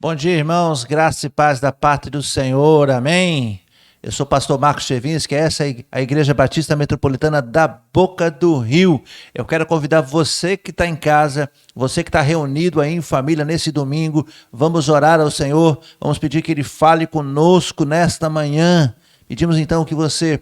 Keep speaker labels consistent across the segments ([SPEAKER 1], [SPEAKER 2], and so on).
[SPEAKER 1] Bom dia, irmãos, graça e paz da parte do Senhor, amém? Eu sou o pastor Marcos Chevinski, essa é a Igreja Batista Metropolitana da Boca do Rio. Eu quero convidar você que está em casa, você que está reunido aí em família nesse domingo, vamos orar ao Senhor, vamos pedir que Ele fale conosco nesta manhã. Pedimos então que você,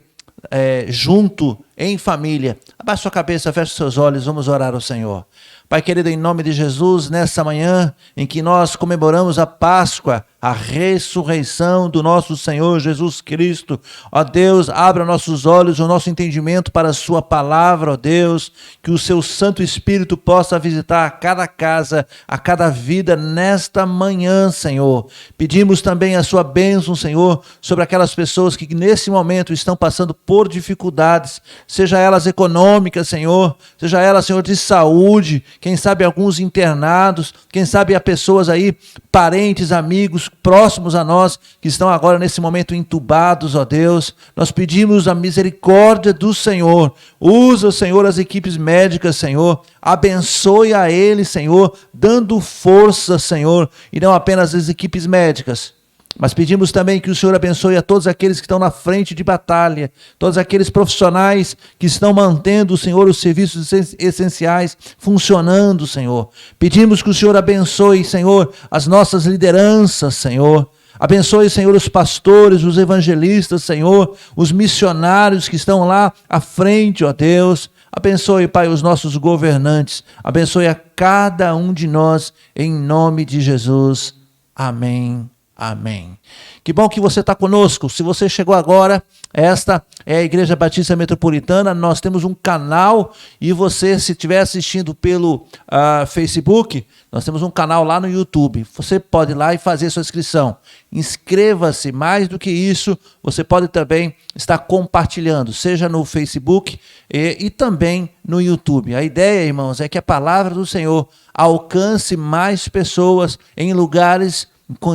[SPEAKER 1] junto, em família, abaixe sua cabeça, feche seus olhos, vamos orar ao Senhor. Pai querido, em nome de Jesus, nessa manhã em que nós comemoramos a Páscoa, a ressurreição do nosso Senhor Jesus Cristo, ó Deus, abra nossos olhos, o nosso entendimento para a sua palavra, ó Deus, que o seu Santo Espírito possa visitar a cada casa, a cada vida nesta manhã, Senhor. Pedimos também a sua bênção, Senhor, sobre aquelas pessoas que nesse momento estão passando por dificuldades, seja elas econômicas, Senhor, seja elas, Senhor, de saúde, quem sabe alguns internados, quem sabe há pessoas aí, parentes, amigos, próximos a nós, que estão agora nesse momento entubados, ó Deus. Nós pedimos a misericórdia do Senhor. Usa, Senhor, as equipes médicas, Senhor. Abençoe a eles, Senhor, dando força, Senhor, e não apenas as equipes médicas. Mas pedimos também que o Senhor abençoe a todos aqueles que estão na frente de batalha, todos aqueles profissionais que estão mantendo, Senhor, os serviços essenciais funcionando, Senhor. Pedimos que o Senhor abençoe, Senhor, as nossas lideranças, Senhor. Abençoe, Senhor, os pastores, os evangelistas, Senhor, os missionários que estão lá à frente, ó Deus. Abençoe, Pai, os nossos governantes. Abençoe a cada um de nós, em nome de Jesus. Amém. Amém. Que bom que você está conosco. Se você chegou agora, esta é a Igreja Batista Metropolitana. Nós temos um canal e você, se estiver assistindo pelo Facebook, nós temos um canal lá no YouTube. Você pode ir lá e fazer sua inscrição. Inscreva-se. Mais do que isso, você pode também estar compartilhando, seja no Facebook e também no YouTube. A ideia, irmãos, é que a palavra do Senhor alcance mais pessoas em lugares,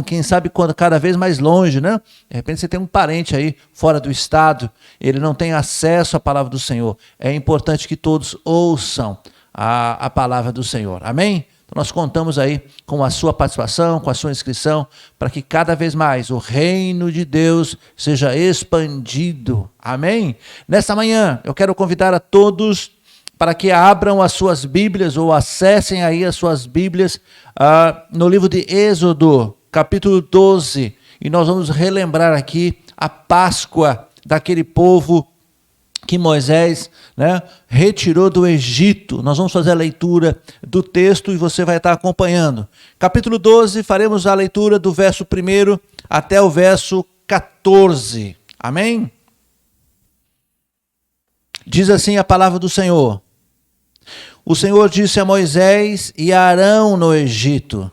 [SPEAKER 1] quem sabe cada vez mais longe, né? De repente você tem um parente aí fora do estado, ele não tem acesso à palavra do Senhor. É importante que todos ouçam a palavra do Senhor. Amém? Então nós contamos aí com a sua participação, com a sua inscrição, para que cada vez mais o reino de Deus seja expandido. Amém? Nessa manhã eu quero convidar a todos para que abram as suas Bíblias ou acessem aí as suas Bíblias no livro de Êxodo, capítulo 12, e nós vamos relembrar aqui a Páscoa daquele povo que Moisés, retirou do Egito. Nós vamos fazer a leitura do texto e você vai estar acompanhando. Capítulo 12, faremos a leitura do verso 1 até o verso 14. Amém? Diz assim a palavra do Senhor. O Senhor disse a Moisés e a Arão no Egito: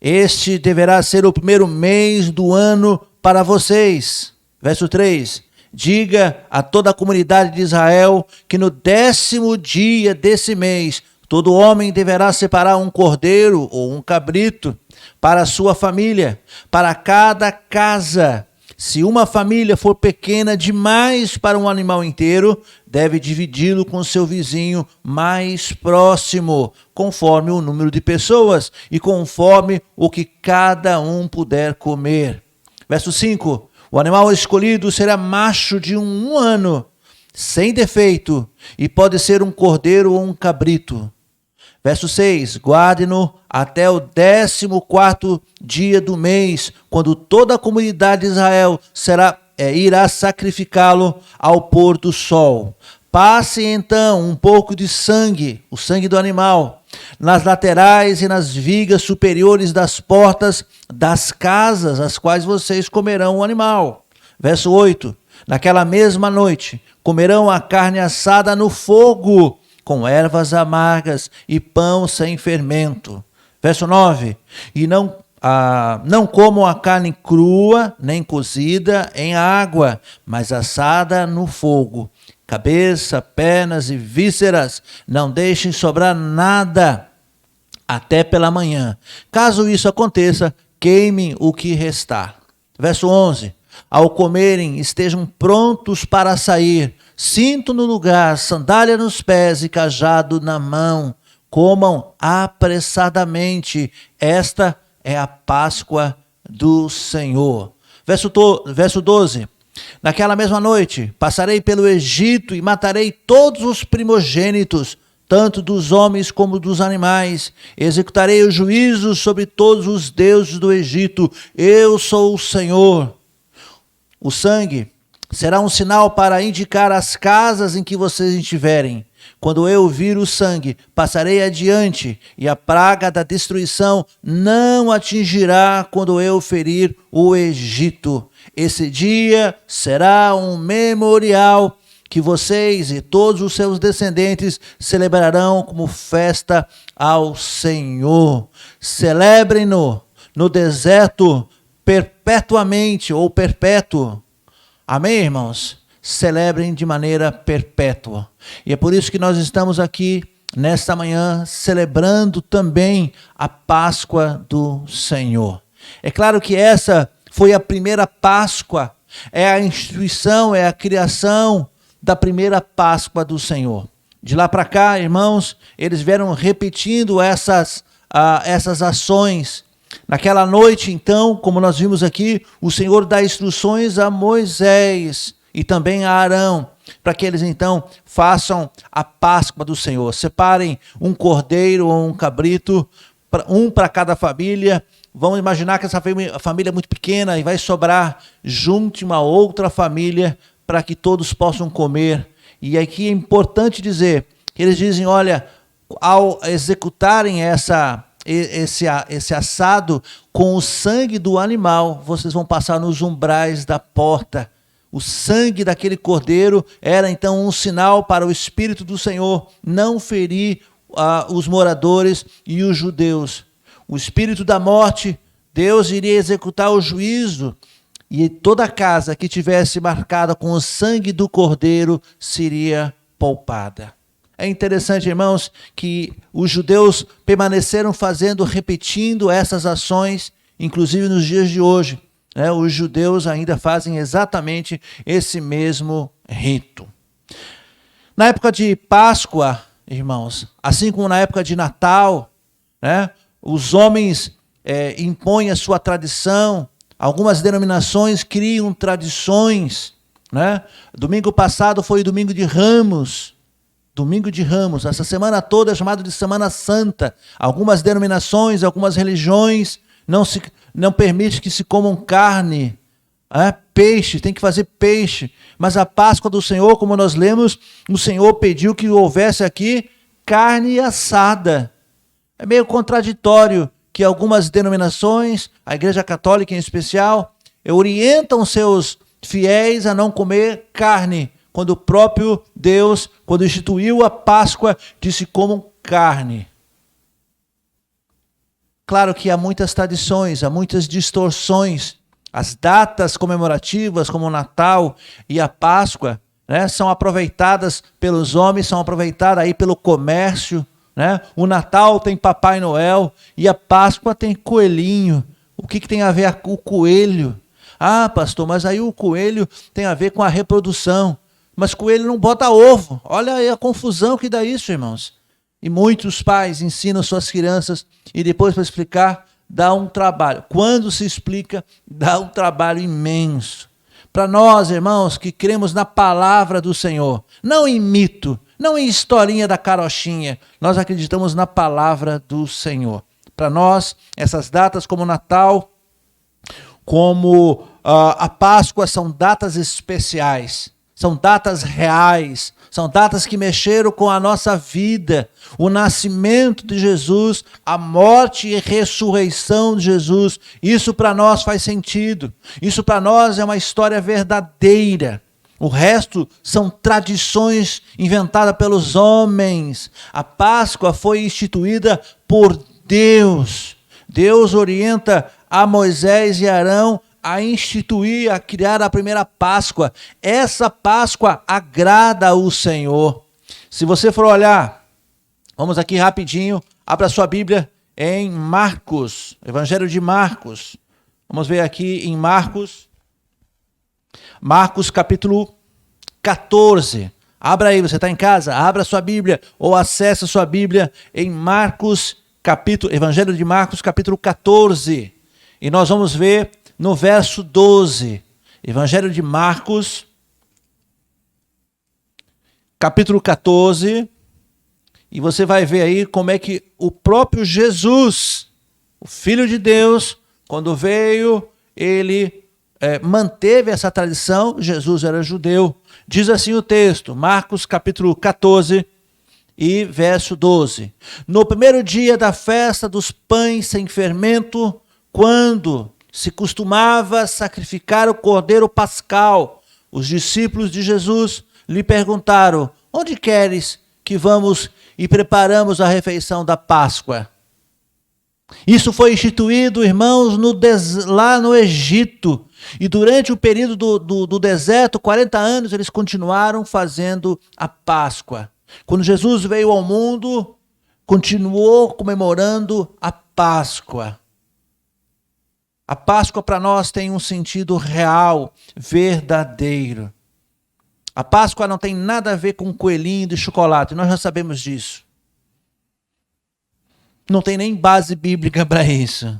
[SPEAKER 1] este deverá ser o primeiro mês do ano para vocês. Verso 3. Diga a toda a comunidade de Israel que no 10º dia desse mês, todo homem deverá separar um cordeiro ou um cabrito para a sua família, para cada casa. Se uma família for pequena demais para um animal inteiro, deve dividi-lo com seu vizinho mais próximo, conforme o número de pessoas e conforme o que cada um puder comer. Verso 5. O animal escolhido será macho de um ano, sem defeito, e pode ser um cordeiro ou um cabrito. Verso 6, guarde-no até o 14º dia do mês, quando toda a comunidade de Israel irá sacrificá-lo ao pôr do sol. Passe então um pouco de sangue, o sangue do animal, nas laterais e nas vigas superiores das portas das casas, as quais vocês comerão o animal. Verso 8, naquela mesma noite comerão a carne assada no fogo, com ervas amargas e pão sem fermento. Verso 9, e não comam a carne crua, nem cozida em água, mas assada no fogo. Cabeça, pernas e vísceras, não deixem sobrar nada até pela manhã. Caso isso aconteça, queimem o que restar. Verso 11, ao comerem, estejam prontos para sair, cinto no lugar, sandália nos pés e cajado na mão. Comam apressadamente. Esta é a Páscoa do Senhor. Verso 12. Naquela mesma noite, passarei pelo Egito e matarei todos os primogênitos, tanto dos homens como dos animais. Executarei o juízo sobre todos os deuses do Egito. Eu sou o Senhor. O sangue será um sinal para indicar as casas em que vocês estiverem. Quando eu vir o sangue, passarei adiante, e a praga da destruição não atingirá quando eu ferir o Egito. Esse dia será um memorial que vocês e todos os seus descendentes celebrarão como festa ao Senhor. Celebrem-no no deserto perpetuamente ou perpétuo. Amém, irmãos? Celebrem de maneira perpétua. E é por isso que nós estamos aqui nesta manhã celebrando também a Páscoa do Senhor. É claro que essa foi a primeira Páscoa, é a instituição, é a criação da primeira Páscoa do Senhor. De lá para cá, irmãos, eles vieram repetindo essas ações. Naquela noite, então, como nós vimos aqui, o Senhor dá instruções a Moisés e também a Arão, para que eles então façam a Páscoa do Senhor. Separem um cordeiro ou um cabrito, um para cada família. Vamos imaginar que essa família é muito pequena e vai sobrar junto uma outra família para que todos possam comer. E aqui é importante dizer, que eles dizem, olha, ao executarem esse assado com o sangue do animal, vocês vão passar nos umbrais da porta. O sangue daquele cordeiro era então um sinal para o Espírito do Senhor não ferir os moradores e os judeus. O espírito da morte, Deus iria executar o juízo e toda casa que tivesse marcada com o sangue do cordeiro seria poupada. É interessante, irmãos, que os judeus permaneceram repetindo essas ações, inclusive nos dias de hoje. Os judeus ainda fazem exatamente esse mesmo rito. Na época de Páscoa, irmãos, assim como na época de Natal, os homens impõem a sua tradição, algumas denominações criam tradições. Domingo passado foi o Domingo de Ramos. Domingo de Ramos, essa semana toda é chamada de Semana Santa. Algumas denominações, algumas religiões não permitem que se comam carne, peixe, tem que fazer peixe. Mas a Páscoa do Senhor, como nós lemos, o Senhor pediu que houvesse aqui carne assada. É meio contraditório que algumas denominações, a Igreja Católica em especial, orientam seus fiéis a não comer carne, quando o próprio Deus, quando instituiu a Páscoa, disse comam carne. Claro que há muitas tradições, há muitas distorções. As datas comemorativas, como o Natal e a Páscoa, são aproveitadas pelos homens, são aproveitadas aí pelo comércio. O Natal tem Papai Noel e a Páscoa tem coelhinho. O que tem a ver com o coelho? Ah, pastor, mas aí o coelho tem a ver com a reprodução. Mas coelho não bota ovo. Olha aí a confusão que dá isso, irmãos. E muitos pais ensinam suas crianças e depois para explicar dá um trabalho. Quando se explica, dá um trabalho imenso. Para nós, irmãos, que cremos na palavra do Senhor, não em mito, não em historinha da carochinha, nós acreditamos na palavra do Senhor. Para nós, essas datas como o Natal, como a Páscoa, são datas especiais. São datas reais, são datas que mexeram com a nossa vida. O nascimento de Jesus, a morte e ressurreição de Jesus, isso para nós faz sentido. Isso para nós é uma história verdadeira. O resto são tradições inventadas pelos homens. A Páscoa foi instituída por Deus. Deus orienta a Moisés e Arão a instituir, a criar a primeira Páscoa. Essa Páscoa agrada ao Senhor. Se você for olhar, vamos aqui rapidinho, abra sua Bíblia em Marcos, Evangelho de Marcos. Vamos ver aqui em Marcos capítulo 14. Abra aí, você está em casa? Abra sua Bíblia ou acesse sua Bíblia em Marcos Evangelho de Marcos, capítulo 14. E nós vamos ver no verso 12. Evangelho de Marcos, capítulo 14. E você vai ver aí como é que o próprio Jesus, o Filho de Deus, quando veio, ele manteve essa tradição. Jesus era judeu. Diz assim o texto, Marcos capítulo 14 e verso 12. No primeiro dia da festa dos pães sem fermento, quando se costumava sacrificar o cordeiro pascal, os discípulos de Jesus lhe perguntaram: onde queres que vamos e preparamos a refeição da Páscoa? Isso foi instituído, irmãos, lá no Egito. E durante o período do deserto, 40 anos, eles continuaram fazendo a Páscoa. Quando Jesus veio ao mundo, continuou comemorando a Páscoa. A Páscoa para nós tem um sentido real, verdadeiro. A Páscoa não tem nada a ver com coelhinho de chocolate, nós já sabemos disso. Não tem nem base bíblica para isso.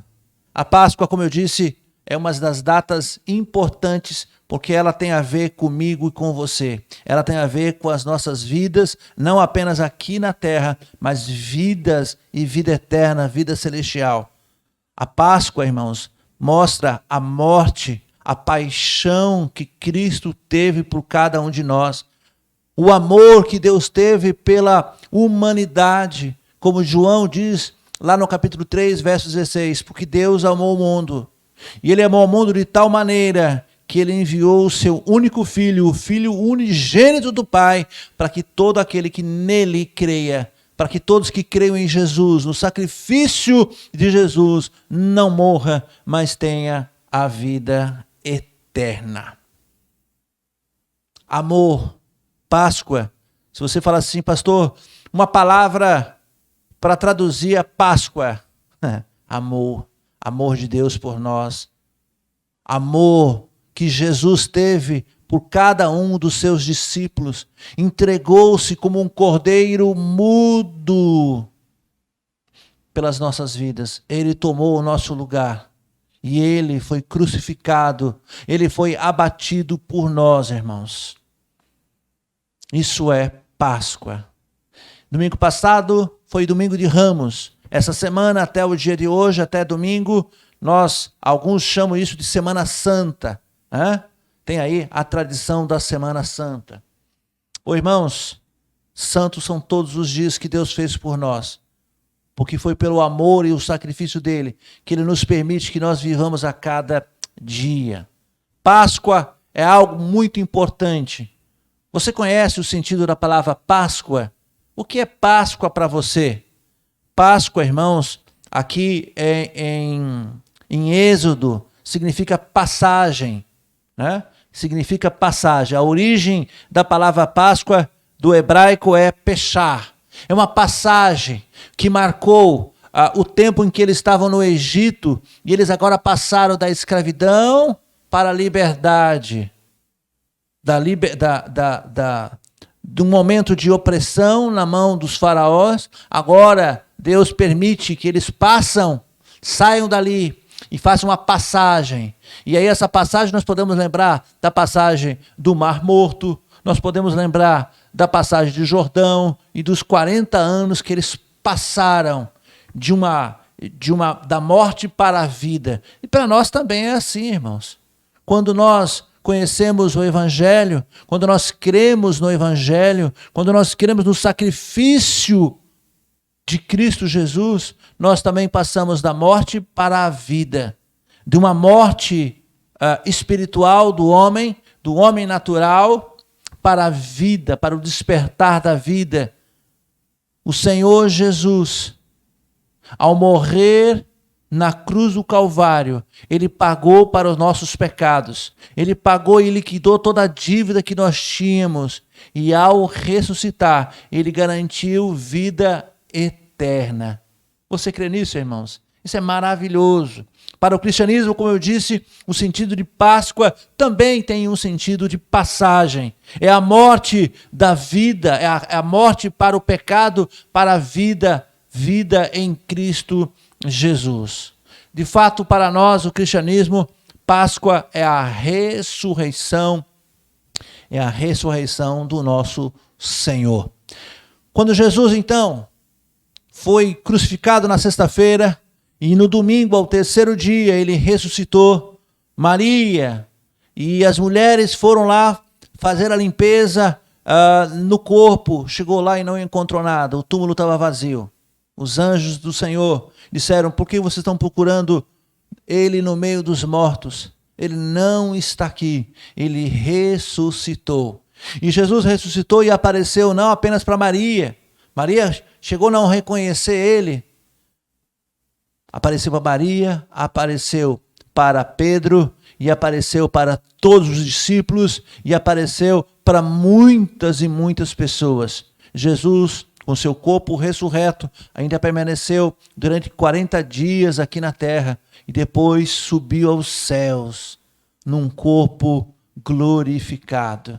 [SPEAKER 1] A Páscoa, como eu disse, é uma das datas importantes, porque ela tem a ver comigo e com você. Ela tem a ver com as nossas vidas, não apenas aqui na terra, mas vidas e vida eterna, vida celestial. A Páscoa, irmãos, mostra a morte, a paixão que Cristo teve por cada um de nós, o amor que Deus teve pela humanidade, como João diz lá no capítulo 3, verso 16, porque Deus amou o mundo, e Ele amou o mundo de tal maneira que Ele enviou o seu único Filho, o Filho unigênito do Pai, para que todo aquele que nele creia, para que todos que creiam em Jesus, no sacrifício de Jesus, não morra, mas tenha a vida eterna. Amor, Páscoa. Se você falar assim, pastor, uma palavra para traduzir a Páscoa. Amor, amor de Deus por nós. Amor que Jesus teve por cada um dos seus discípulos. Entregou-se como um cordeiro mudo pelas nossas vidas. Ele tomou o nosso lugar. E ele foi crucificado. Ele foi abatido por nós, irmãos. Isso é Páscoa. Domingo passado foi domingo de Ramos. Essa semana, até o dia de hoje, até domingo, alguns chamam isso de Semana Santa. Tem aí a tradição da Semana Santa. Irmãos, santos são todos os dias que Deus fez por nós. Porque foi pelo amor e o sacrifício dele que ele nos permite que nós vivamos a cada dia. Páscoa é algo muito importante. Você conhece o sentido da palavra Páscoa? O que é Páscoa para você? Páscoa, irmãos, aqui em Êxodo, significa passagem, né? Significa passagem. A origem da palavra Páscoa do hebraico é pechar. É uma passagem que marcou o tempo em que eles estavam no Egito e eles agora passaram da escravidão para a liberdade. De um momento de opressão na mão dos faraós, agora Deus permite que eles saiam dali e façam uma passagem. E aí essa passagem nós podemos lembrar da passagem do Mar Morto, nós podemos lembrar da passagem de Jordão e dos 40 anos que eles passaram da morte para a vida. E para nós também é assim, irmãos. Quando nós conhecemos o Evangelho, quando nós cremos no Evangelho, quando nós cremos no sacrifício de Cristo Jesus, nós também passamos da morte para a vida, de uma morte espiritual do homem natural, para a vida, para o despertar da vida. O Senhor Jesus, ao morrer na cruz do Calvário, Ele pagou para os nossos pecados. Ele pagou e liquidou toda a dívida que nós tínhamos. E ao ressuscitar, Ele garantiu vida eterna. Você crê nisso, irmãos? Isso é maravilhoso. Para o cristianismo, como eu disse, o sentido de Páscoa também tem um sentido de passagem. É a morte da vida, é a morte para o pecado, para a vida vida em Cristo Jesus. De fato, para nós, o cristianismo, Páscoa é a ressurreição do nosso Senhor. Quando Jesus, então, foi crucificado na sexta-feira e no domingo, ao terceiro dia, ele ressuscitou, Maria e as mulheres foram lá fazer a limpeza no corpo. Chegou lá e não encontrou nada, o túmulo estava vazio. Os anjos do Senhor disseram: por que vocês estão procurando ele no meio dos mortos? Ele não está aqui, ele ressuscitou. E Jesus ressuscitou e apareceu não apenas para Maria. Maria chegou a não reconhecer ele. Apareceu para Maria, apareceu para Pedro e apareceu para todos os discípulos e apareceu para muitas e muitas pessoas. Jesus, com seu corpo ressurreto, ainda permaneceu durante 40 dias aqui na terra e depois subiu aos céus num corpo glorificado.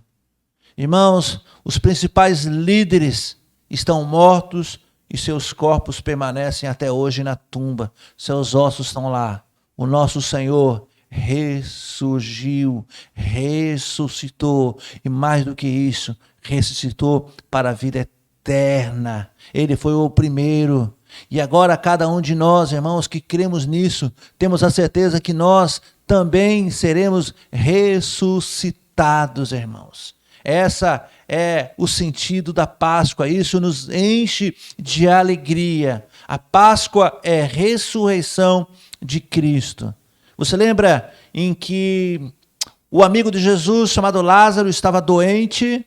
[SPEAKER 1] Irmãos, os principais líderes estão mortos e seus corpos permanecem até hoje na tumba. Seus ossos estão lá. O nosso Senhor ressurgiu, ressuscitou e mais do que isso, ressuscitou para a vida eterna. Ele foi o primeiro. E agora cada um de nós, irmãos, que cremos nisso, temos a certeza que nós também seremos ressuscitados, irmãos. Essa é o sentido da Páscoa, isso nos enche de alegria. A Páscoa é ressurreição de Cristo. Você lembra em que o amigo de Jesus, chamado Lázaro, estava doente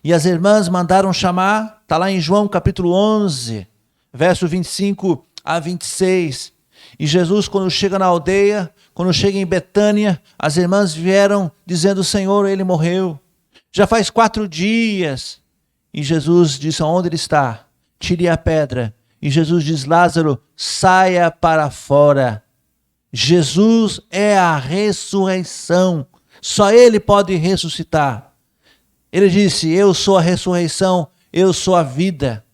[SPEAKER 1] e as irmãs mandaram chamar? Está lá em João capítulo 11, verso 25 a 26. E Jesus, quando chega na aldeia, quando chega em Betânia, as irmãs vieram dizendo: Senhor, ele morreu. Já faz 4 dias. E Jesus disse: onde ele está? Tire a pedra. E Jesus diz: Lázaro, saia para fora. Jesus é a ressurreição. Só ele pode ressuscitar. Ele disse: eu sou a ressurreição, eu sou a vida.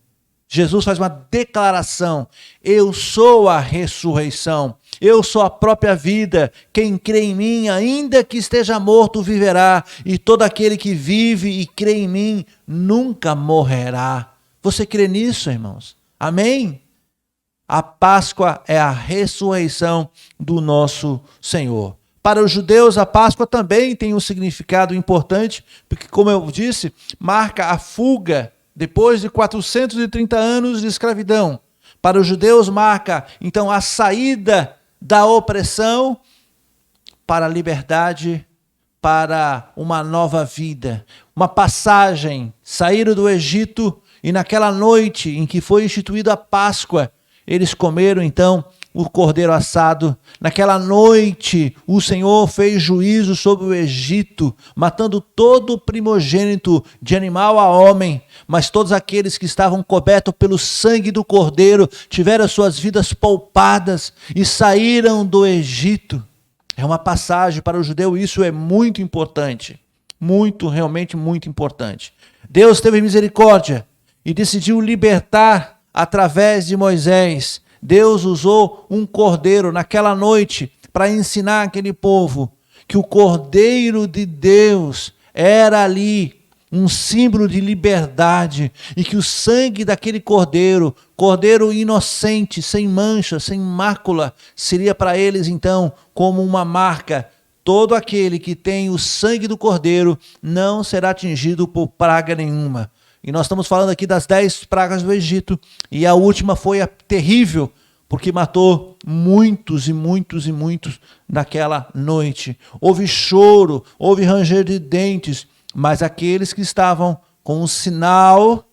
[SPEAKER 1] Jesus faz uma declaração: eu sou a ressurreição, eu sou a própria vida. Quem crê em mim, ainda que esteja morto, viverá. E todo aquele que vive e crê em mim nunca morrerá. Você crê nisso, irmãos? Amém? A Páscoa é a ressurreição do nosso Senhor. Para os judeus, a Páscoa também tem um significado importante, porque, como eu disse, marca a fuga depois de 430 anos de escravidão. Para os judeus, marca, então, a saída da opressão para a liberdade, para uma nova vida. Uma passagem, saíram do Egito e naquela noite em que foi instituída a Páscoa, eles comeram então o cordeiro assado. Naquela noite o Senhor fez juízo sobre o Egito, matando todo o primogênito de animal a homem, mas todos aqueles que estavam cobertos pelo sangue do cordeiro tiveram suas vidas poupadas e saíram do Egito. É uma passagem para o judeu, isso é muito importante, realmente muito importante. Deus teve misericórdia e decidiu libertar através de Moisés. Deus usou um cordeiro naquela noite para ensinar aquele povo que o Cordeiro de Deus era ali um símbolo de liberdade e que o sangue daquele cordeiro, cordeiro inocente, sem mancha, sem mácula, seria para eles então como uma marca. Todo aquele que tem o sangue do cordeiro não será atingido por praga nenhuma. E nós estamos falando aqui das 10 pragas do Egito, e a última foi a terrível, porque matou muitos e muitos e muitos naquela noite. Houve choro, houve ranger de dentes, mas aqueles que estavam com o sinal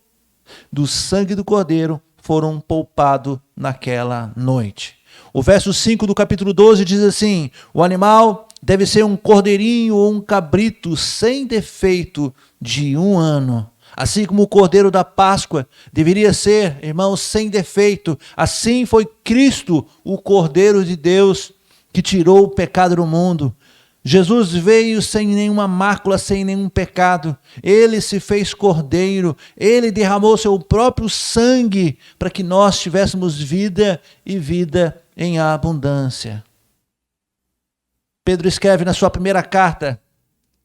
[SPEAKER 1] do sangue do cordeiro foram poupados naquela noite. O verso 5 do capítulo 12 diz assim: o animal deve ser um cordeirinho ou um cabrito sem defeito de 1 ano. Assim como o cordeiro da Páscoa deveria ser, irmãos, sem defeito, assim foi Cristo, o Cordeiro de Deus, que tirou o pecado do mundo. Jesus veio sem nenhuma mácula, sem nenhum pecado. Ele se fez cordeiro. Ele derramou seu próprio sangue para que nós tivéssemos vida e vida em abundância. Pedro escreve na sua primeira carta,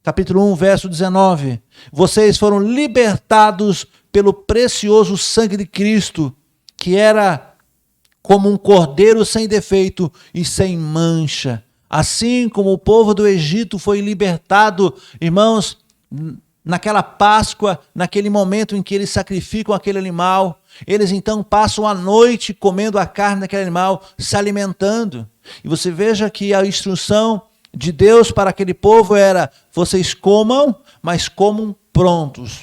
[SPEAKER 1] capítulo 1, verso 19. Vocês foram libertados pelo precioso sangue de Cristo, que era como um cordeiro sem defeito e sem mancha. Assim como o povo do Egito foi libertado, irmãos, naquela Páscoa, naquele momento em que eles sacrificam aquele animal, eles então passam a noite comendo a carne daquele animal, se alimentando. E você veja que a instrução de Deus para aquele povo era: vocês comam, mas comam prontos,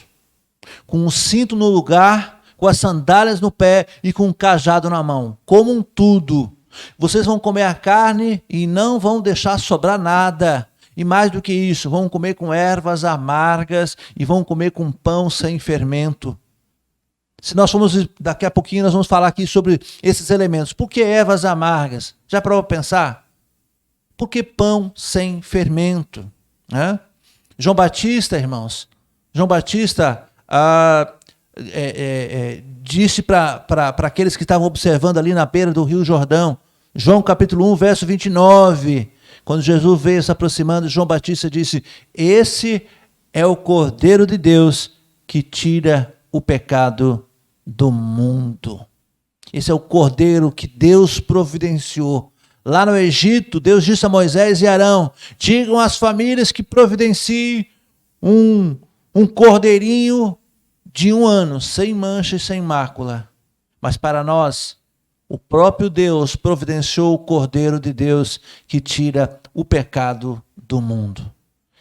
[SPEAKER 1] com um cinto no lugar, com as sandálias no pé e com um cajado na mão. Comam tudo. Vocês vão comer a carne e não vão deixar sobrar nada. E mais do que isso, vão comer com ervas amargas e vão comer com pão sem fermento. Se nós formos, daqui a pouquinho nós vamos falar aqui sobre esses elementos. Por que ervas amargas? Já parou para pensar? Por que pão sem fermento? João Batista, irmãos, João Batista disse para aqueles que estavam observando ali na beira do Rio Jordão, João capítulo 1, verso 29, quando Jesus veio se aproximando, João Batista disse: esse é o Cordeiro de Deus que tira o pecado do mundo. Esse é o Cordeiro que Deus providenciou. Lá no Egito, Deus disse a Moisés e Arão: digam às famílias que providenciem um cordeirinho de 1 ano, sem mancha e sem mácula. Mas para nós, o próprio Deus providenciou o Cordeiro de Deus que tira o pecado do mundo.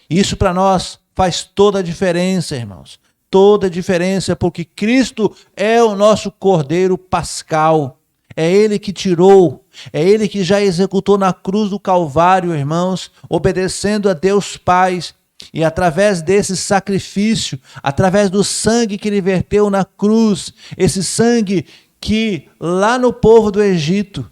[SPEAKER 1] Isso para nós faz toda a diferença, irmãos. Toda a diferença, porque Cristo é o nosso Cordeiro pascal. É Ele que tirou, é Ele que já executou na cruz do Calvário, irmãos, obedecendo a Deus Pai. E através desse sacrifício, através do sangue que Ele verteu na cruz, esse sangue que lá no povo do Egito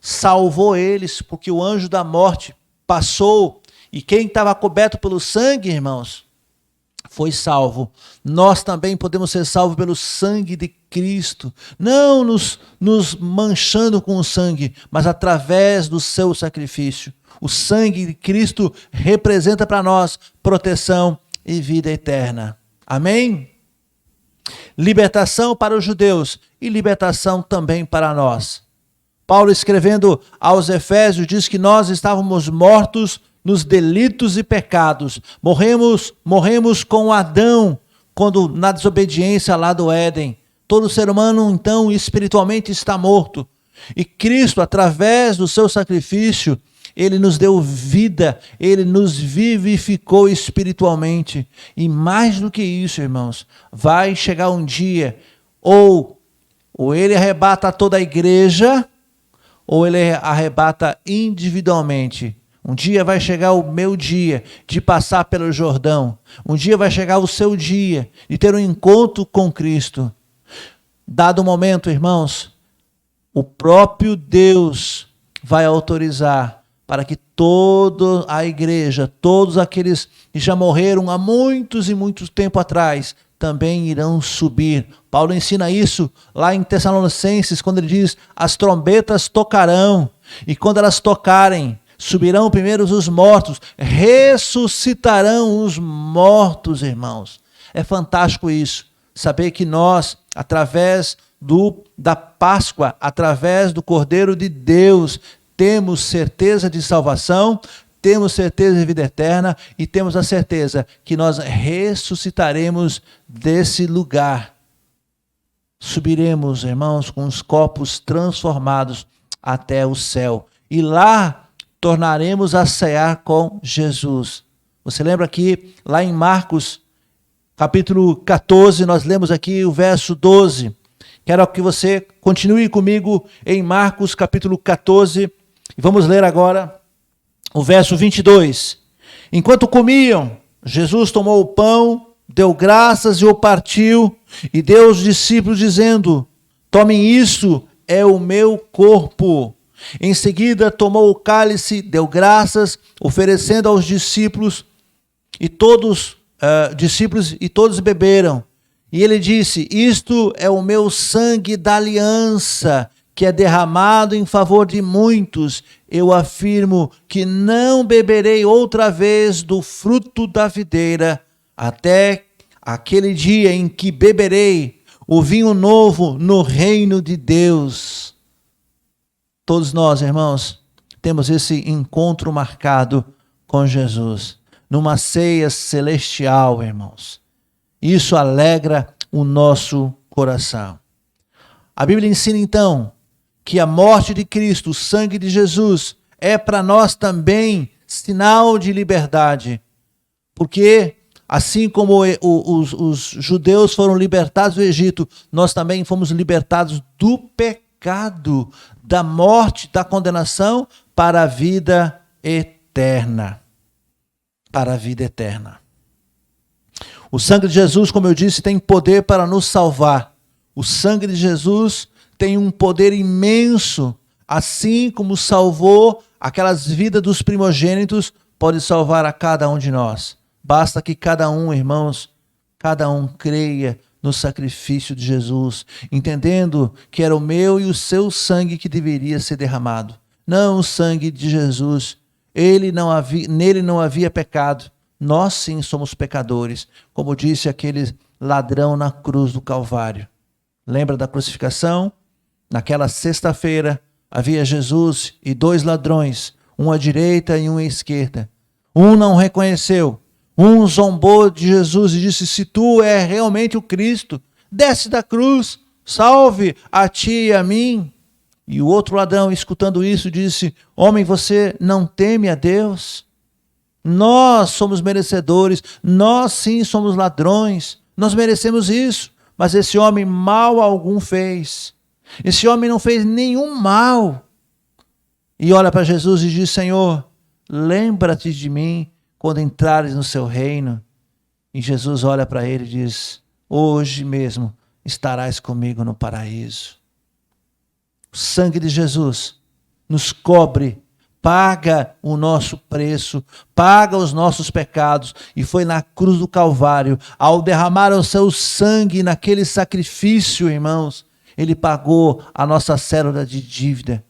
[SPEAKER 1] salvou eles, porque o anjo da morte passou, e quem estava coberto pelo sangue, irmãos, foi salvo. Nós também podemos ser salvos pelo sangue de Cristo, não nos manchando com o sangue, mas através do seu sacrifício. O sangue de Cristo representa para nós proteção e vida eterna. Amém? Libertação para os judeus e libertação também para nós. Paulo, escrevendo aos Efésios, diz que nós estávamos mortos nos delitos e pecados. Morremos com Adão, quando na desobediência lá do Éden. Todo ser humano, então, espiritualmente está morto. E Cristo, através do seu sacrifício, Ele nos deu vida, Ele nos vivificou espiritualmente. E mais do que isso, irmãos, vai chegar um dia, ou Ele arrebata toda a igreja, ou Ele arrebata individualmente. Um dia vai chegar o meu dia de passar pelo Jordão. Um dia vai chegar o seu dia de ter um encontro com Cristo. Dado o momento, irmãos, o próprio Deus vai autorizar para que toda a igreja, todos aqueles que já morreram há muitos e muitos tempo atrás, também irão subir. Paulo ensina isso lá em Tessalonicenses, quando ele diz: as trombetas tocarão, e quando elas tocarem, subirão primeiro os mortos, ressuscitarão os mortos, irmãos. É fantástico isso, saber que nós, através da Páscoa, através do Cordeiro de Deus, temos certeza de salvação, temos certeza de vida eterna e temos a certeza que nós ressuscitaremos desse lugar. Subiremos, irmãos, com os corpos transformados até o céu. E lá tornaremos a cear com Jesus. Você lembra que lá em Marcos, capítulo 14, nós lemos aqui o verso 12. Quero que você continue comigo em Marcos, capítulo 14, e vamos ler agora o verso 22. Enquanto comiam, Jesus tomou o pão, deu graças e o partiu, e deu aos discípulos, dizendo: tomem isto, é o meu corpo. Em seguida, tomou o cálice, deu graças, oferecendo aos discípulos, e todos beberam. E ele disse: isto é o meu sangue da aliança, que é derramado em favor de muitos. Eu afirmo que não beberei outra vez do fruto da videira, até aquele dia em que beberei o vinho novo no reino de Deus. Todos nós, irmãos, temos esse encontro marcado com Jesus, numa ceia celestial, irmãos. Isso alegra o nosso coração. A Bíblia ensina, então, que a morte de Cristo, o sangue de Jesus, é para nós também sinal de liberdade. Porque, assim como os judeus foram libertados do Egito, nós também fomos libertados do pecado, da morte, da condenação, para a vida eterna. Para a vida eterna. O sangue de Jesus, como eu disse, tem poder para nos salvar. O sangue de Jesus tem um poder imenso, assim como salvou aquelas vidas dos primogênitos, pode salvar a cada um de nós. Basta que cada um, irmãos, cada um creia no sacrifício de Jesus, entendendo que era o meu e o seu sangue que deveria ser derramado. Não o sangue de Jesus. Nele não havia pecado. Nós sim somos pecadores, como disse aquele ladrão na cruz do Calvário. Lembra da crucificação? Naquela sexta-feira havia Jesus e 2 ladrões, um à direita e um à esquerda. Um não reconheceu, um zombou de Jesus e disse: se tu é realmente o Cristo, desce da cruz, salve a ti e a mim. E o outro ladrão, escutando isso, disse: homem, você não teme a Deus? Nós somos merecedores, nós sim somos ladrões, nós merecemos isso, mas esse homem mal algum fez. Esse homem não fez nenhum mal. E olha para Jesus e diz: Senhor, lembra-te de mim quando entrares no seu reino. E Jesus olha para ele e diz: hoje mesmo estarás comigo no paraíso. O sangue de Jesus nos cobre, paga o nosso preço, paga os nossos pecados, e foi na cruz do Calvário, ao derramar o seu sangue naquele sacrifício, irmãos, ele pagou a nossa cédula de dívida.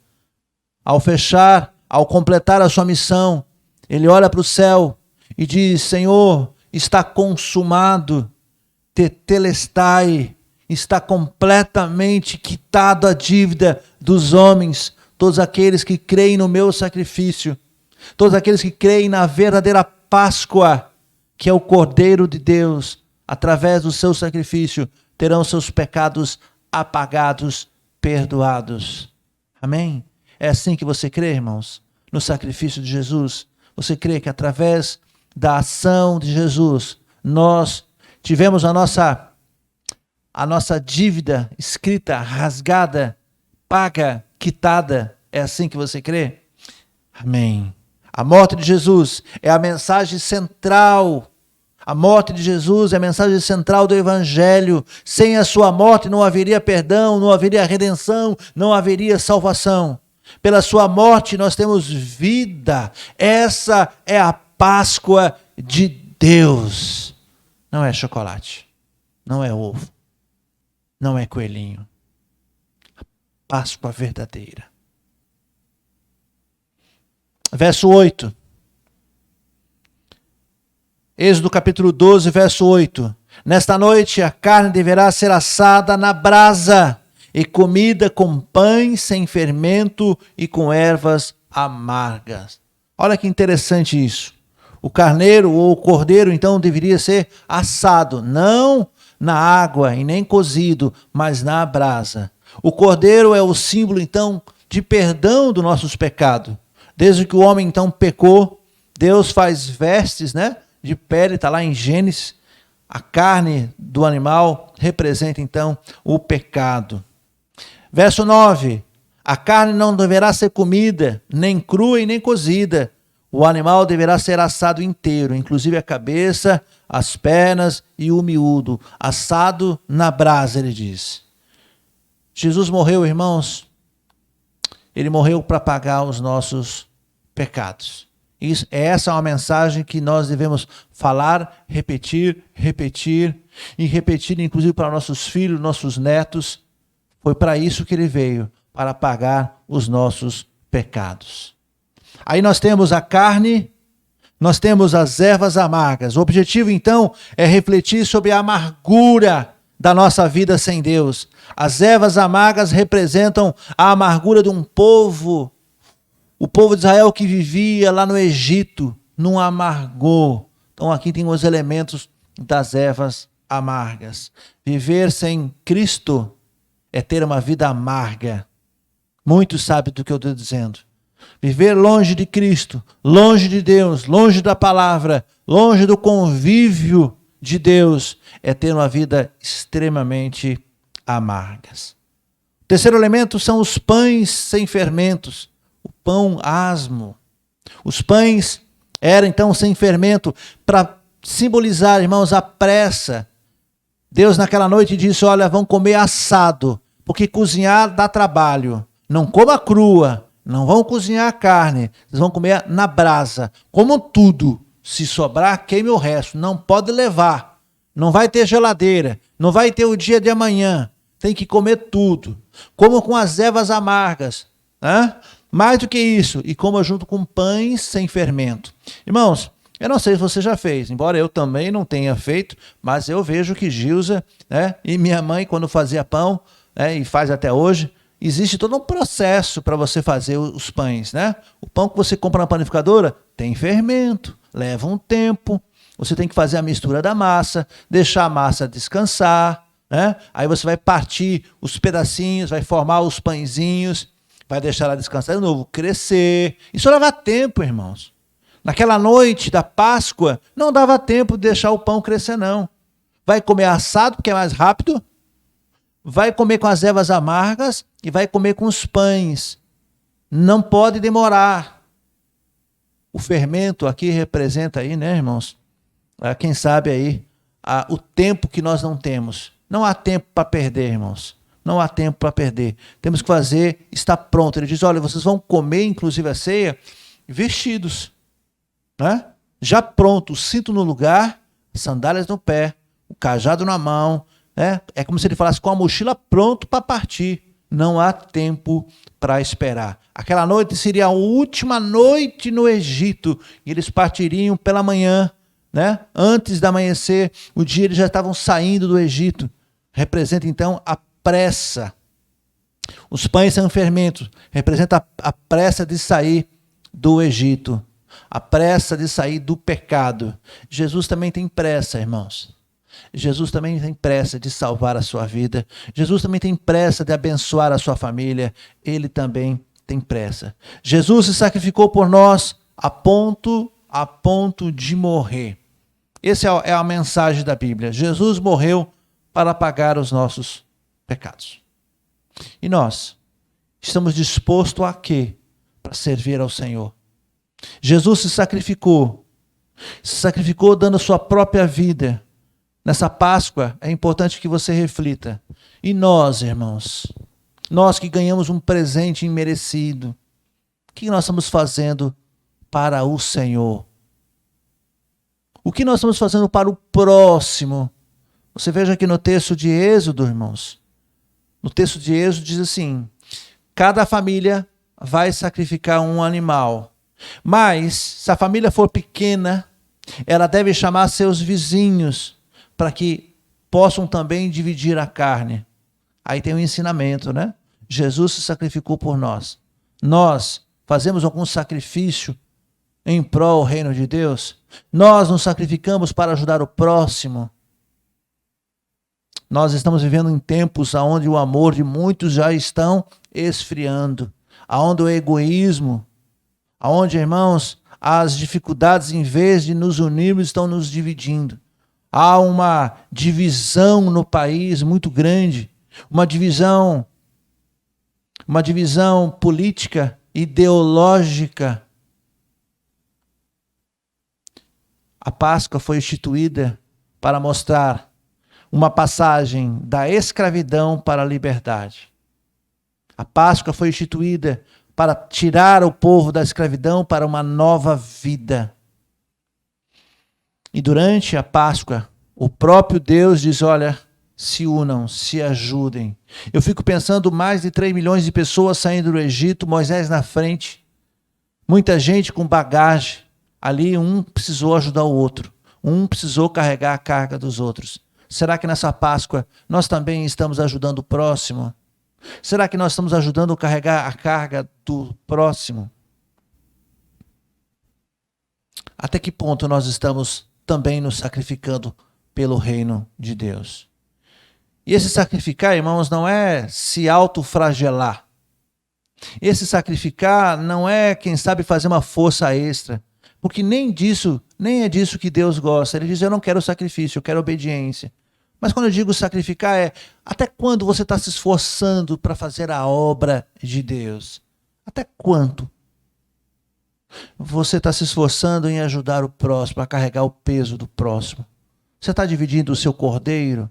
[SPEAKER 1] Ao completar a sua missão, ele olha para o céu e diz: Senhor, está consumado, tetelestai, está completamente quitado a dívida dos homens. Todos aqueles que creem no meu sacrifício, todos aqueles que creem na verdadeira Páscoa, que é o Cordeiro de Deus, através do seu sacrifício, terão seus pecados apagados, perdoados. Amém? É assim que você crê, irmãos? No sacrifício de Jesus? Você crê que através da ação de Jesus, nós tivemos a nossa dívida escrita, rasgada, paga, quitada? É assim que você crê? Amém. A morte de Jesus é a mensagem central. A morte de Jesus é a mensagem central do Evangelho. Sem a sua morte não haveria perdão, não haveria redenção, não haveria salvação. Pela sua morte nós temos vida. Essa é a Páscoa de Deus. Não é chocolate, não é ovo, não é coelhinho. A Páscoa verdadeira. Verso 8. Êxodo capítulo 12, verso 8. Nesta noite a carne deverá ser assada na brasa e comida com pães sem fermento e com ervas amargas. Olha que interessante isso. O carneiro ou o cordeiro então deveria ser assado, não na água e nem cozido, mas na brasa. O cordeiro é o símbolo então de perdão dos nossos pecados. Desde que o homem então pecou, Deus faz vestes, de pele, está lá em Gênesis. A carne do animal representa então o pecado. Verso 9. A carne não deverá ser comida, nem crua e nem cozida. O animal deverá ser assado inteiro, inclusive a cabeça, as pernas e o miúdo, assado na brasa, ele diz. Jesus morreu, irmãos. Ele morreu para pagar os nossos pecados. Essa é uma mensagem que nós devemos falar, repetir, inclusive para nossos filhos, nossos netos. Foi para isso que ele veio, para pagar os nossos pecados. Aí nós temos a carne, nós temos as ervas amargas. O objetivo, então, é refletir sobre a amargura da nossa vida sem Deus. As ervas amargas representam a amargura de um povo, o povo de Israel que vivia lá no Egito, num amargor. Então aqui tem os elementos das ervas amargas. Viver sem Cristo é ter uma vida amarga. Muitos sabem do que eu estou dizendo. Viver longe de Cristo, longe de Deus, longe da palavra, longe do convívio de Deus, é ter uma vida extremamente amargas. O terceiro elemento são os pães sem fermentos. O pão asmo. Os pães eram então sem fermento para simbolizar, irmãos, a pressa. Deus naquela noite disse, olha, vão comer assado, porque cozinhar dá trabalho. Não coma crua, não vão cozinhar a carne, vocês vão comer na brasa. Como tudo, se sobrar, queime o resto. Não pode levar, não vai ter geladeira, não vai ter o dia de amanhã. Tem que comer tudo. Como com as ervas amargas, né? Mais do que isso, e coma junto com pães sem fermento. Irmãos, eu não sei se você já fez, embora eu também não tenha feito, mas eu vejo que Gilza, né, e minha mãe, quando fazia pão, né, e faz até hoje, existe todo um processo para você fazer os pães, né? O pão que você compra na panificadora tem fermento, leva um tempo, você tem que fazer a mistura da massa, deixar a massa descansar, né? Aí você vai partir os pedacinhos, vai formar os pãezinhos, vai deixar ela descansar de novo, crescer. Isso leva tempo, irmãos. Naquela noite da Páscoa, não dava tempo de deixar o pão crescer, não. Vai comer assado, porque é mais rápido, vai comer com as ervas amargas e vai comer com os pães. Não pode demorar. O fermento aqui representa aí, né, irmãos? Quem sabe aí, o tempo que nós não temos. Não há tempo para perder, irmãos. Não há tempo para perder. Temos que fazer, está pronto. Ele diz, olha, vocês vão comer, inclusive a ceia, vestidos, né? Já pronto, o cinto no lugar, sandálias no pé, o cajado na mão, né? É como se ele falasse com a mochila pronto para partir. Não há tempo para esperar. Aquela noite seria a última noite no Egito, e eles partiriam pela manhã, né? Antes do amanhecer, o dia eles já estavam saindo do Egito. Representa então a pressa. Os pães são fermentos, representa a pressa de sair do Egito, a pressa de sair do pecado. Jesus também tem pressa, irmãos. Jesus também tem pressa de salvar a sua vida. Jesus também tem pressa de abençoar a sua família. Ele também tem pressa. Jesus se sacrificou por nós a ponto de morrer. Essa é a mensagem da Bíblia. Jesus morreu para pagar os nossos pecados. E nós estamos dispostos a quê? Para servir ao Senhor. Jesus se sacrificou dando a sua própria vida. Nessa Páscoa é importante que você reflita. E nós, irmãos, nós que ganhamos um presente imerecido, o que nós estamos fazendo para o Senhor? O que nós estamos fazendo para o próximo? Você veja aqui no texto de Êxodo, irmãos. No texto de Êxodo diz assim, cada família vai sacrificar um animal. Mas, se a família for pequena, ela deve chamar seus vizinhos para que possam também dividir a carne. Aí tem um ensinamento, né? Jesus se sacrificou por nós. Nós fazemos algum sacrifício em prol do reino de Deus? Nós nos sacrificamos para ajudar o próximo? Nós estamos vivendo em tempos onde o amor de muitos já estão esfriando, onde o egoísmo, onde, irmãos, as dificuldades, em vez de nos unirmos, estão nos dividindo. Há uma divisão no país muito grande, uma divisão política, ideológica. A Páscoa foi instituída para mostrar uma passagem da escravidão para a liberdade. A Páscoa foi instituída para tirar o povo da escravidão para uma nova vida. E durante a Páscoa, o próprio Deus diz, olha, se unam, se ajudem. Eu fico pensando, mais de 3 milhões de pessoas saindo do Egito, Moisés na frente, muita gente com bagagem. Ali um precisou ajudar o outro, um precisou carregar a carga dos outros. Será que nessa Páscoa nós também estamos ajudando o próximo? Será que nós estamos ajudando a carregar a carga do próximo? Até que ponto nós estamos também nos sacrificando pelo reino de Deus? E esse sacrificar, irmãos, não é se autoflagelar. Esse sacrificar não é, quem sabe, fazer uma força extra. Porque nem é disso que Deus gosta. Ele diz, eu não quero sacrifício, eu quero obediência. Mas quando eu digo sacrificar é, até quando você está se esforçando para fazer a obra de Deus? Até quanto você está se esforçando em ajudar o próximo, a carregar o peso do próximo? Você está dividindo o seu cordeiro?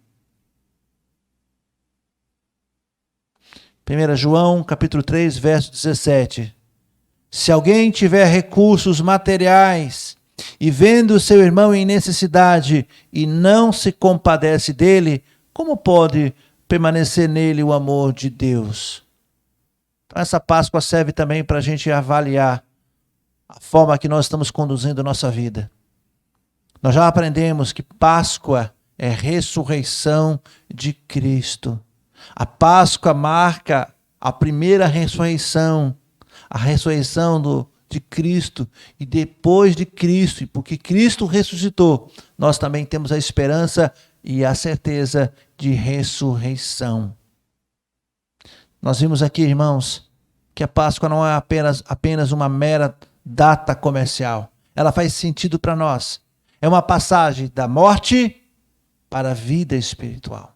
[SPEAKER 1] 1 João, capítulo 3, verso 17. Se alguém tiver recursos materiais e vendo seu irmão em necessidade e não se compadece dele, como pode permanecer nele o amor de Deus? Então, essa Páscoa serve também para a gente avaliar a forma que nós estamos conduzindo a nossa vida. Nós já aprendemos que Páscoa é ressurreição de Cristo. A Páscoa marca a primeira ressurreição, a ressurreição de Cristo, e depois de Cristo, e porque Cristo ressuscitou, nós também temos a esperança e a certeza de ressurreição. Nós vimos aqui, irmãos, que a Páscoa não é apenas uma mera data comercial. Ela faz sentido para nós. É uma passagem da morte para a vida espiritual.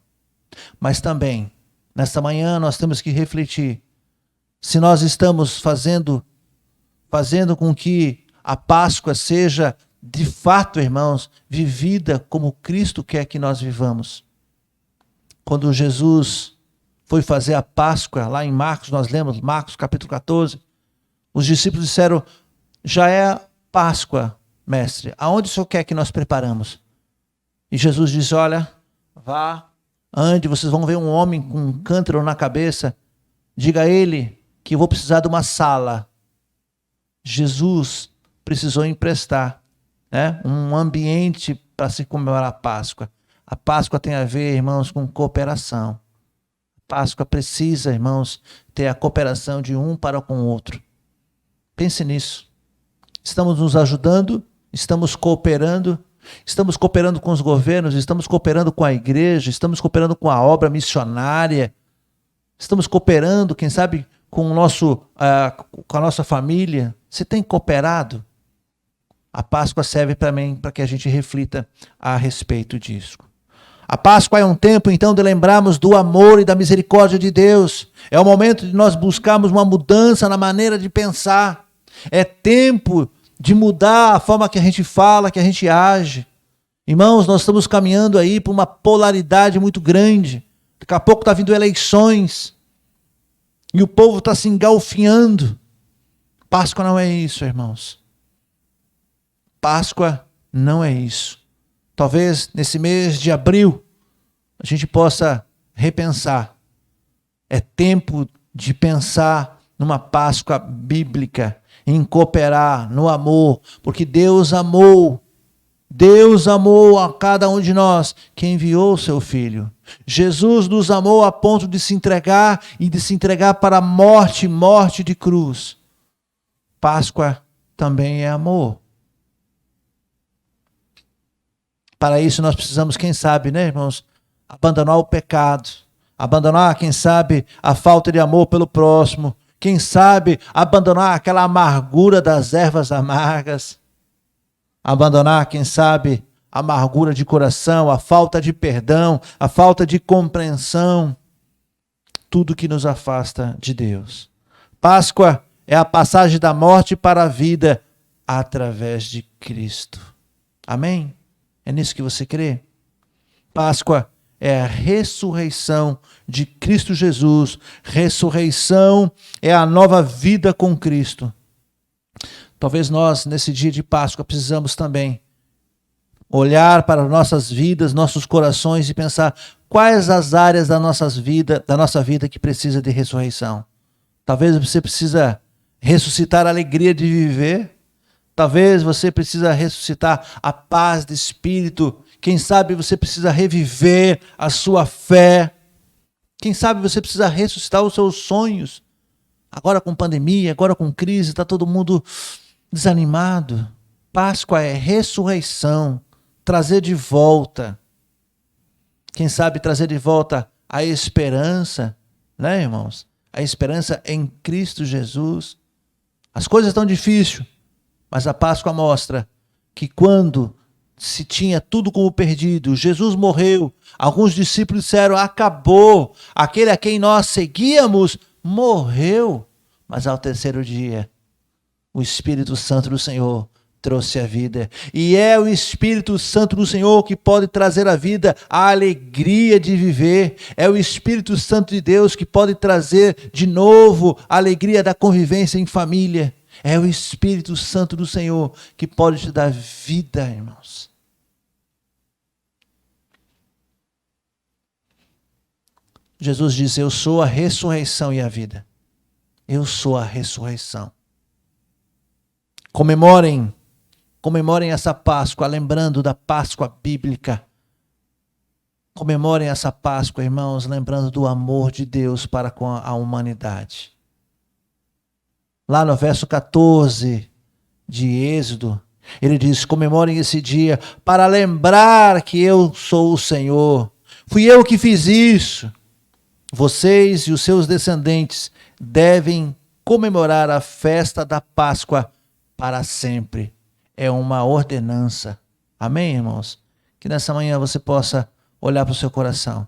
[SPEAKER 1] Mas também, nesta manhã, nós temos que refletir se nós estamos fazendo com que a Páscoa seja, de fato, irmãos, vivida como Cristo quer que nós vivamos. Quando Jesus foi fazer a Páscoa, lá em Marcos, nós lemos, Marcos capítulo 14, os discípulos disseram, já é Páscoa, mestre, aonde o Senhor quer que nós preparamos? E Jesus disse, olha, vá, ande, vocês vão ver um homem com um cântaro na cabeça, diga a ele que eu vou precisar de uma sala. Jesus precisou emprestar, né, um ambiente para se comemorar a Páscoa. A Páscoa tem a ver, irmãos, com cooperação. A Páscoa precisa, irmãos, ter a cooperação de um para com o outro. Pense nisso. Estamos nos ajudando, estamos cooperando com os governos, estamos cooperando com a igreja, estamos cooperando com a obra missionária, estamos cooperando, quem sabe, com a nossa família. Você tem cooperado? A Páscoa serve também para que a gente reflita a respeito disso. A Páscoa é um tempo, então, de lembrarmos do amor e da misericórdia de Deus. É o momento de nós buscarmos uma mudança na maneira de pensar. É tempo de mudar a forma que a gente fala, que a gente age. Irmãos, nós estamos caminhando aí para uma polaridade muito grande. Daqui a pouco está vindo eleições. E o povo está se engalfinhando. Páscoa não é isso, irmãos. Páscoa não é isso. Talvez nesse mês de abril a gente possa repensar. É tempo de pensar numa Páscoa bíblica, em cooperar no amor, porque Deus amou a cada um de nós que enviou o seu Filho. Jesus nos amou a ponto de se entregar e de se entregar para a morte de cruz. Páscoa também é amor. Para isso nós precisamos, quem sabe, né, irmãos, abandonar o pecado, abandonar, quem sabe, a falta de amor pelo próximo, quem sabe, abandonar aquela amargura das ervas amargas, abandonar, quem sabe, a amargura de coração, a falta de perdão, a falta de compreensão, tudo que nos afasta de Deus. Páscoa é a passagem da morte para a vida através de Cristo. Amém? É nisso que você crê? Páscoa é a ressurreição de Cristo Jesus. Ressurreição é a nova vida com Cristo. Talvez nós, nesse dia de Páscoa, precisamos também olhar para nossas vidas, nossos corações e pensar quais as áreas da nossa vida que precisa de ressurreição. Talvez você precisa ressuscitar a alegria de viver. Talvez você precisa ressuscitar a paz de espírito. Quem sabe você precisa reviver a sua fé. Quem sabe você precisa ressuscitar os seus sonhos. Agora com pandemia, agora com crise, está todo mundo desanimado. Páscoa é ressurreição, trazer de volta. Quem sabe trazer de volta a esperança, né, irmãos? A esperança em Cristo Jesus. As coisas estão difíceis, mas a Páscoa mostra que quando se tinha tudo como perdido, Jesus morreu, alguns discípulos disseram, acabou, aquele a quem nós seguíamos morreu, mas ao terceiro dia, o Espírito Santo do Senhor trouxe a vida, e é o Espírito Santo do Senhor que pode trazer a vida, a alegria de viver, é o Espírito Santo de Deus que pode trazer de novo a alegria da convivência em família, é o Espírito Santo do Senhor que pode te dar vida, irmãos. Jesus diz, eu sou a ressurreição e a vida. Eu sou a ressurreição. Comemorem essa Páscoa, lembrando da Páscoa bíblica. Comemorem essa Páscoa, irmãos, lembrando do amor de Deus para com a humanidade. Lá no verso 14 de Êxodo, ele diz, comemorem esse dia para lembrar que eu sou o Senhor. Fui eu que fiz isso. Vocês e os seus descendentes devem comemorar a festa da Páscoa para sempre. É uma ordenança. Amém, irmãos? Que nessa manhã você possa olhar para o seu coração.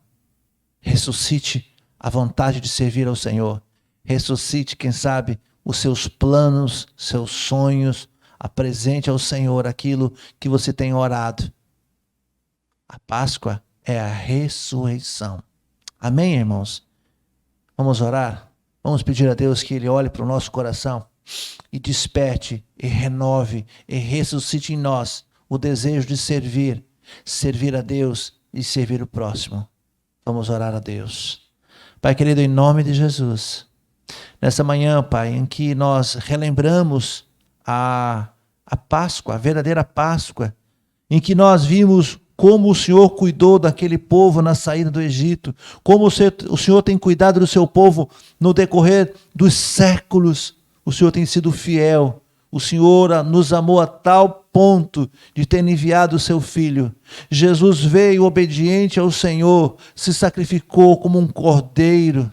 [SPEAKER 1] Ressuscite a vontade de servir ao Senhor. Ressuscite, quem sabe, os seus planos, seus sonhos. Apresente ao Senhor aquilo que você tem orado. A Páscoa é a ressurreição. Amém, irmãos? Vamos orar? Vamos pedir a Deus que Ele olhe para o nosso coração e desperte, e renove, e ressuscite em nós o desejo de servir a Deus e servir o próximo. Vamos orar a Deus. Pai querido, em nome de Jesus, nessa manhã, Pai, em que nós relembramos a Páscoa, a verdadeira Páscoa, em que nós vimos como o Senhor cuidou daquele povo na saída do Egito, como o Senhor tem cuidado do seu povo no decorrer dos séculos. O Senhor tem sido fiel, o Senhor nos amou a tal ponto de ter enviado o seu Filho. Jesus veio obediente ao Senhor, se sacrificou como um cordeiro.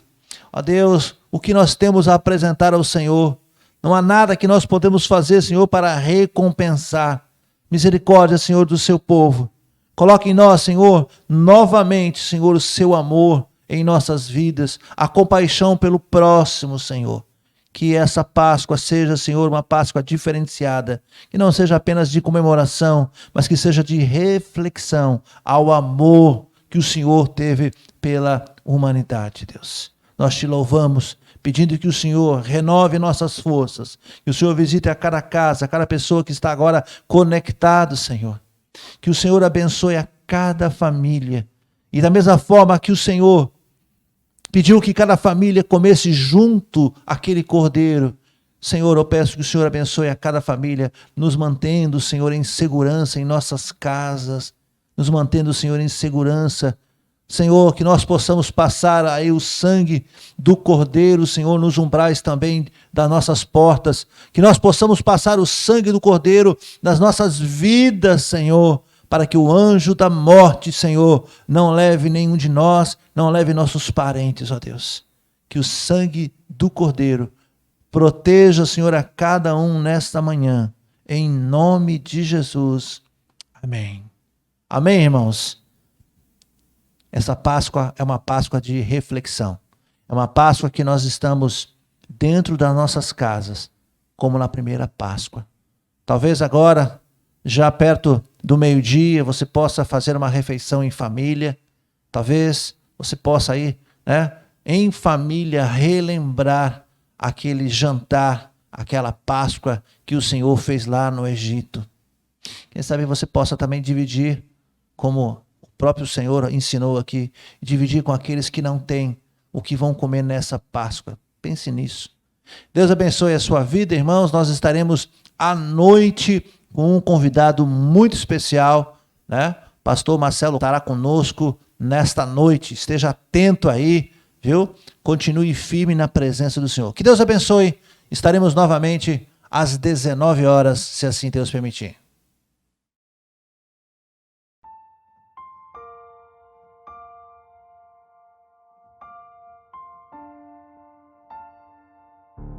[SPEAKER 1] Ó Deus, o que nós temos a apresentar ao Senhor? Não há nada que nós podemos fazer, Senhor, para recompensar. Misericórdia, Senhor, do seu povo. Coloque em nós, Senhor, novamente, Senhor, o seu amor em nossas vidas, a compaixão pelo próximo, Senhor. Que essa Páscoa seja, Senhor, uma Páscoa diferenciada, que não seja apenas de comemoração, mas que seja de reflexão ao amor que o Senhor teve pela humanidade, Deus. Nós te louvamos, pedindo que o Senhor renove nossas forças, que o Senhor visite a cada casa, a cada pessoa que está agora conectado, Senhor. Que o Senhor abençoe a cada família. E da mesma forma que o Senhor pediu que cada família comesse junto aquele cordeiro, Senhor, eu peço que o Senhor abençoe a cada família, nos mantendo, Senhor, em segurança em nossas casas, nos mantendo, Senhor, em segurança. Senhor, que nós possamos passar aí o sangue do Cordeiro, Senhor, nos umbrais também das nossas portas, que nós possamos passar o sangue do Cordeiro nas nossas vidas, Senhor, para que o anjo da morte, Senhor, não leve nenhum de nós, não leve nossos parentes, ó Deus. Que o sangue do Cordeiro proteja, Senhor, a cada um nesta manhã, em nome de Jesus. Amém. Amém, irmãos? Essa Páscoa é uma Páscoa de reflexão. É uma Páscoa que nós estamos dentro das nossas casas, como na primeira Páscoa. Talvez agora, já perto do meio-dia, você possa fazer uma refeição em família. Talvez você possa aí, né, em família, relembrar aquele jantar, aquela Páscoa que o Senhor fez lá no Egito. Quem sabe você possa também dividir, como o próprio Senhor ensinou aqui, dividir com aqueles que não têm o que vão comer nessa Páscoa. Pense nisso. Deus abençoe a sua vida, irmãos. Nós estaremos à noite com um convidado muito especial, né? Pastor Marcelo estará conosco nesta noite. Esteja atento aí, viu? Continue firme na presença do Senhor. Que Deus abençoe. Estaremos novamente às 19 horas, se assim Deus permitir.